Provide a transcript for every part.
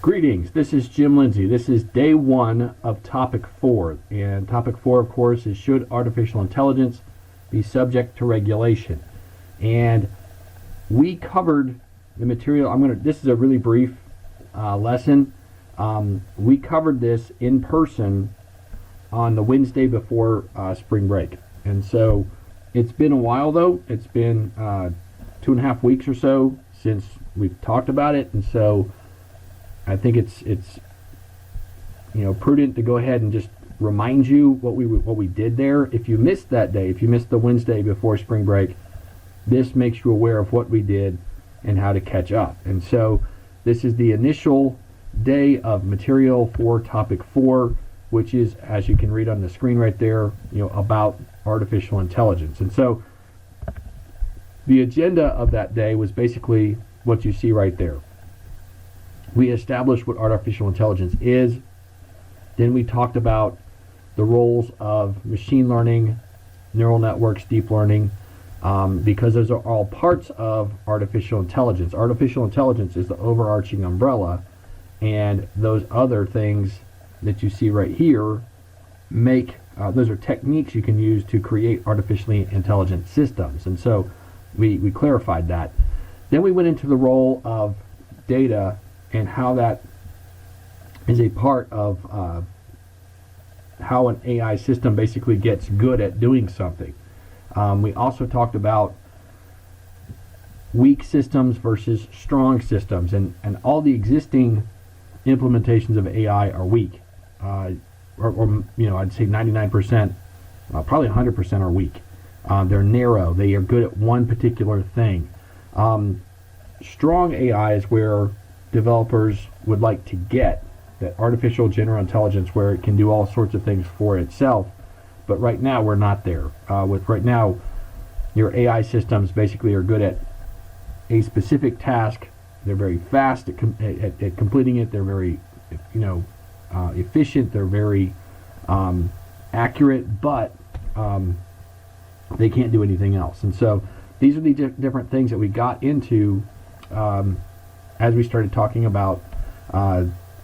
Greetings, this is Jim Lindsay. This is day one of topic 4. And topic 4, of course, is should artificial intelligence be subject to regulation? And we covered the material. This is a really brief lesson. We covered this in person on the Wednesday before spring break. And so it's been a while though. It's been 2.5 weeks or so since we've talked about it. And so I think it's prudent to go ahead and just remind you what we did there. If you missed that day, if you missed the Wednesday before spring break, this makes you aware of what we did and how to catch up. And so this is the initial day of material for topic 4, which is, as you can read on the screen right there, about artificial intelligence. And so the agenda of that day was basically what you see right there. We established what artificial intelligence is. Then we talked about the roles of machine learning, neural networks, deep learning, because those are all parts of artificial intelligence. Artificial intelligence is the overarching umbrella, and those other things that you see right here those are techniques you can use to create artificially intelligent systems. And so we clarified that. Then we went into the role of data and how that is a part of how an AI system basically gets good at doing something. We also talked about weak systems versus strong systems, and all the existing implementations of AI are weak, or I'd say 99%, probably 100% are weak. They're narrow. They are good at one particular thing. Strong AI is where developers would like to get, that artificial general intelligence where it can do all sorts of things for itself. But right now we're not there. Right now, your AI systems basically are good at a specific task. They're very fast at completing it. They're very, efficient. They're very accurate, but they can't do anything else. And so these are the different things that we got into as we started talking about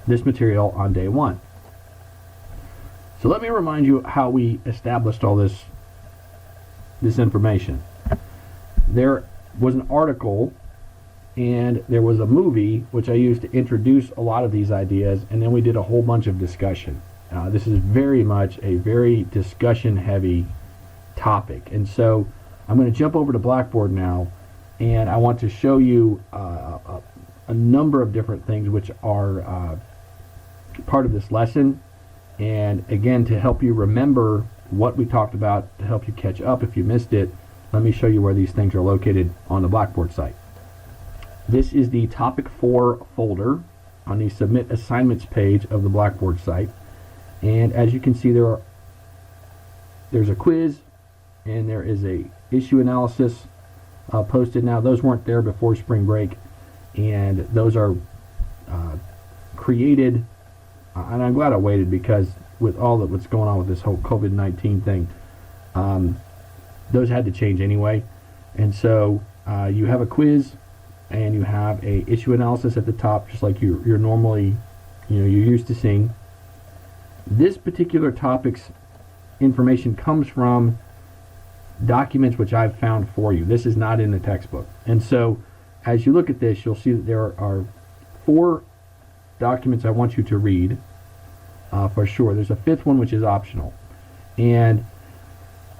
this material on day one. So let me remind you how we established all this information. There was an article and there was a movie which I used to introduce a lot of these ideas, and then we did a whole bunch of discussion. This is very much a very discussion heavy topic, and so I'm going to jump over to Blackboard now, and I want to show you a number of different things which are part of this lesson, and again, to help you remember what we talked about, to help you catch up if you missed it, let me show you where these things are located on the Blackboard site. This is the topic 4 folder on the submit assignments page of the Blackboard site, and as you can see there's a quiz and there is a issue analysis posted now. Those weren't there before spring break, and those are created, and I'm glad I waited, because with all that what's going on with this whole COVID-19 thing, those had to change anyway. And so you have a quiz and you have a issue analysis at the top, just like you're normally you're used to seeing. This particular topic's information comes from documents which I've found for you. This is not in the textbook. And so as you look at this, you'll see that there are 4 documents I want you to read for sure. There's a 5th one which is optional, and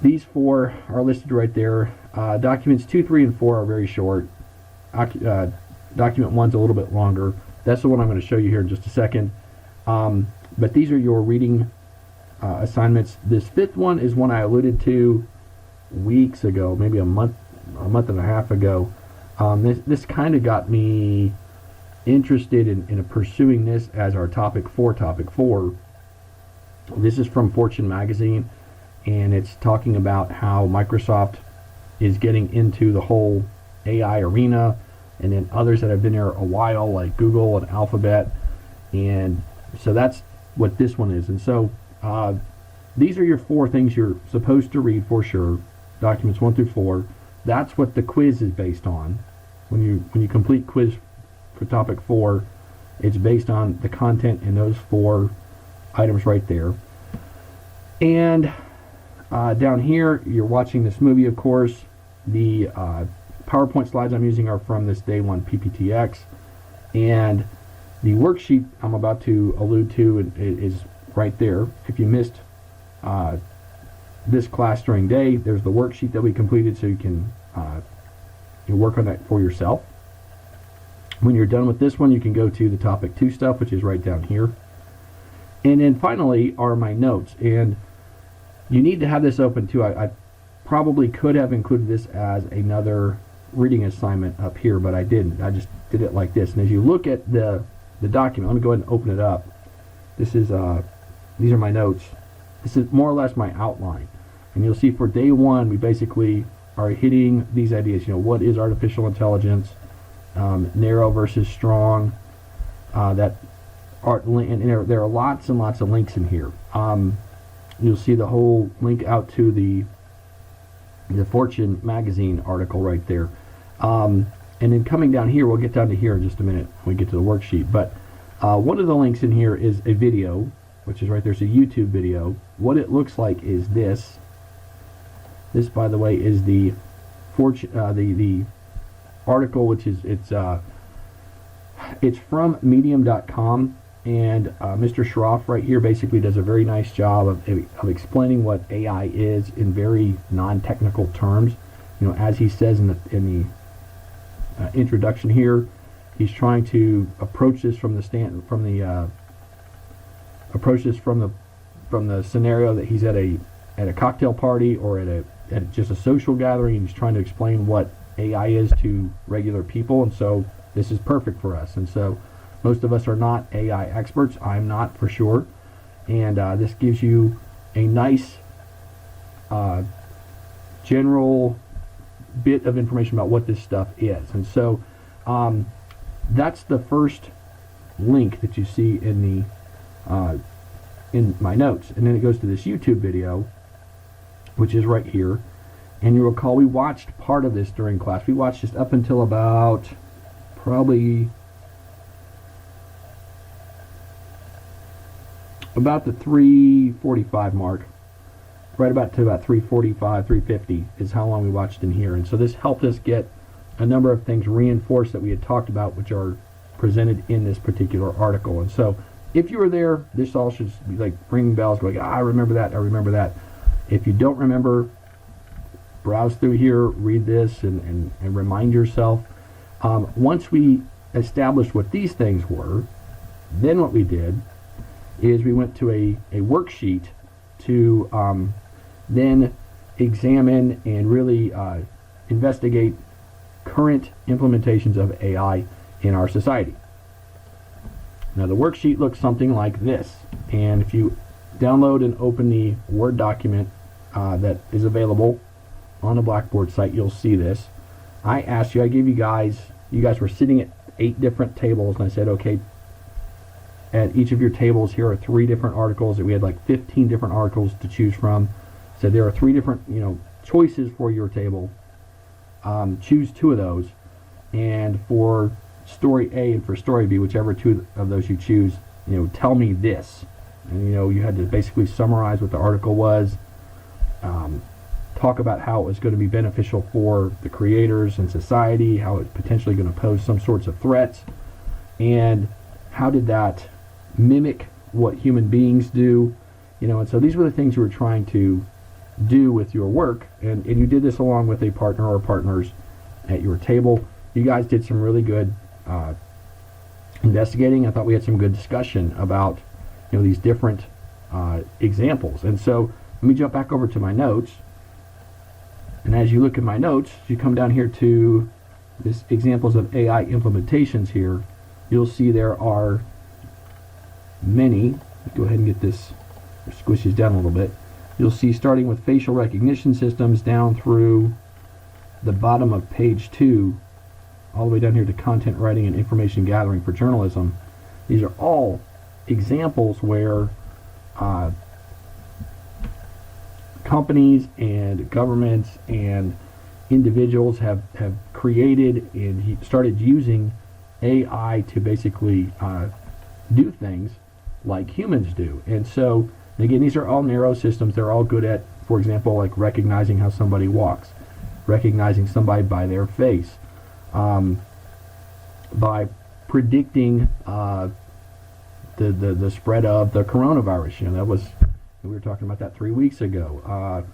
these 4 are listed right there. Documents 2, 3, and 4 are very short. Document 1's a little bit longer. That's the one I'm going to show you here in just a second. But these are your reading assignments. This 5th one is one I alluded to weeks ago, maybe a month and a half ago. This kind of got me interested in pursuing this as our topic 4. This is from Fortune magazine, and it's talking about how Microsoft is getting into the whole AI arena, and then others that have been there a while, like Google and Alphabet. And so that's what this one is. And so these are your 4 things you're supposed to read for sure, documents 1 through 4. That's what the quiz is based on. When you complete quiz for topic 4, It's based on the content in those 4 items right there. And down here, you're watching this movie, of course. The PowerPoint slides I'm using are from this day 1 PPTX. And the worksheet I'm about to allude to is right there. If you missed this class during day, there's the worksheet that we completed, so you can work on that for yourself. When you're done with this one, you can go to the topic 2 stuff, which is right down here. And then finally are my notes. And you need to have this open too. I probably could have included this as another reading assignment up here, but I didn't. I just did it like this. And as you look at the document, let me go ahead and open it up. This is these are my notes. This is more or less my outline. And you'll see for day 1, we basically are hitting these ideas. What is artificial intelligence? Narrow versus strong. There are lots and lots of links in here. You'll see the whole link out to the Fortune magazine article right there. And then coming down here, we'll get down to here in just a minute when we get to the worksheet. But one of the links in here is a video, which is right there. It's a YouTube video. What it looks like is this. This, by the way, is the the article, which is it's from Medium.com, and Mr. Schroff right here basically does a very nice job of explaining what AI is in very non-technical terms. As he says in the introduction here, he's trying to approach this from the scenario that he's at a cocktail party or at just a social gathering, and he's trying to explain what AI is to regular people. And so this is perfect for us. And so most of us are not AI experts. I'm not, for sure. And this gives you a nice general bit of information about what this stuff is. And so that's the first link that you see in my notes. And then it goes to this YouTube video, which is right here. And you recall we watched part of this during class. We watched just up until about probably about the 3:45 mark. Right about to about 3:45, 3:50 is how long we watched in here. And so this helped us get a number of things reinforced that we had talked about, which are presented in this particular article. And so if you were there, this all should be like ringing bells, going, I remember that, I remember that. If you don't remember, browse through here, read this, and remind yourself. Once we established what these things were, then what we did is we went to a worksheet to then examine and really investigate current implementations of AI in our society. Now the worksheet looks something like this, and if you download and open the Word document that is available on the Blackboard site, you'll see this. I gave you guys were sitting at 8 different tables, and I said, okay, at each of your tables, here are 3 different articles. That we had like 15 different articles to choose from. So there are 3 different, choices for your table. Choose 2 of those, and for story A and for story B, whichever 2 of those you choose, tell me this. And you had to basically summarize what the article was, talk about how it was going to be beneficial for the creators and society, how it's potentially going to pose some sorts of threats, and how did that mimic what human beings do. And so these were the things you were trying to do with your work, and you did this along with a partner or partners at your table. You guys did some really good investigating. I thought we had some good discussion about these different examples. And so let me jump back over to my notes. And as you look at my notes, you come down here to this examples of AI implementations here. You'll see there are many. Let's go ahead and get this, squish this down a little bit. You'll see starting with facial recognition systems down through the bottom of page 2, all the way down here to content writing and information gathering for journalism. These are all examples where companies and governments and individuals have created and started using AI to basically do things like humans do. And so, again, these are all narrow systems. They're all good at, for example, like recognizing how somebody walks, recognizing somebody by their face, by predicting the spread of the coronavirus. We were talking about that 3 weeks ago.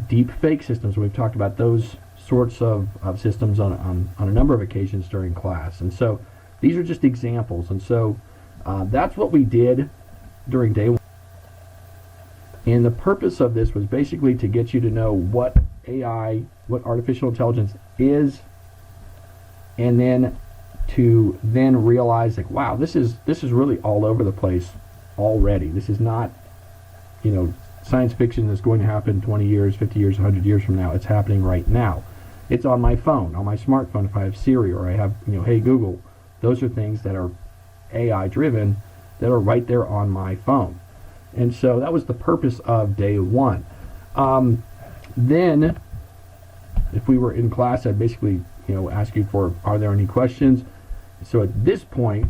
Deep fake systems, we've talked about those sorts of systems on a number of occasions during class. And so these are just examples. And so that's what we did during day one. And the purpose of this was basically to get you to know what AI, what artificial intelligence is, and then to then realize, like, wow, this is really all over the place already. This is not, science fiction that's going to happen 20 years, 50 years, 100 years from now. It's happening right now. It's on my phone, on my smartphone, if I have Siri or I have, Hey Google. Those are things that are AI driven that are right there on my phone. And so that was the purpose of day one. Then, if we were in class, I'd basically, ask you for, are there any questions? So at this point,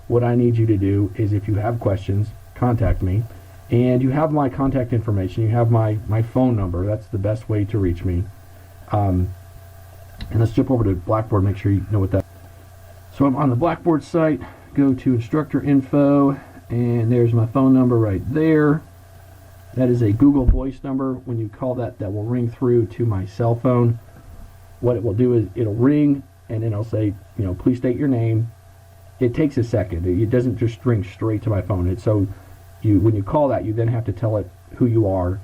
what I need you to do is, if you have questions, contact me. And you have my contact information. You have my phone number. That's the best way to reach me. And let's jump over to Blackboard, make sure you know what that is. So I'm on the Blackboard site. Go to instructor info, and there's my phone number right there. That is a Google Voice number. When you call that will ring through to my cell phone. What it will do is it'll ring, and then it'll say, please state your name. It takes a second. It doesn't just ring straight to my phone. When you call that, you then have to tell it who you are.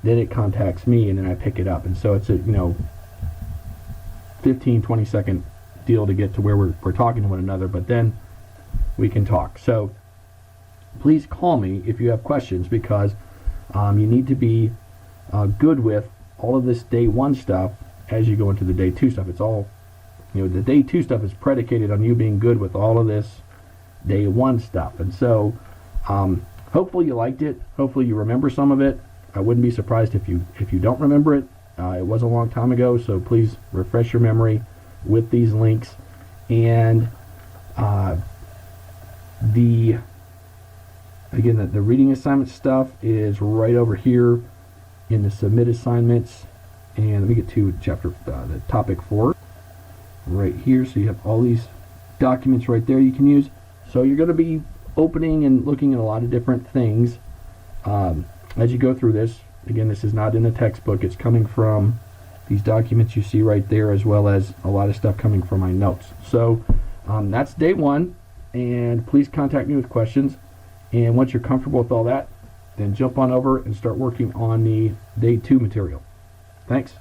Then it contacts me, and then I pick it up. And so it's a 15, 20 second deal to get to where we're talking to one another, but then we can talk. So please call me if you have questions, because you need to be good with all of this day one stuff as you go into the day two stuff. It's all, the day two stuff is predicated on you being good with all of this day one stuff. And so hopefully you liked it. Hopefully you remember some of it. I wouldn't be surprised if you don't remember it. It was a long time ago, so please refresh your memory with these links. And the reading assignment stuff is right over here in the submit assignments. And let me get to the topic 4 right here. So you have all these documents right there you can use. So you're going to be opening and looking at a lot of different things as you go through this. Again, this is not in the textbook. It's coming from these documents you see right there, as well as a lot of stuff coming from my notes. So that's day one, and please contact me with questions. And once you're comfortable with all that, then jump on over and start working on the day two material. Thanks.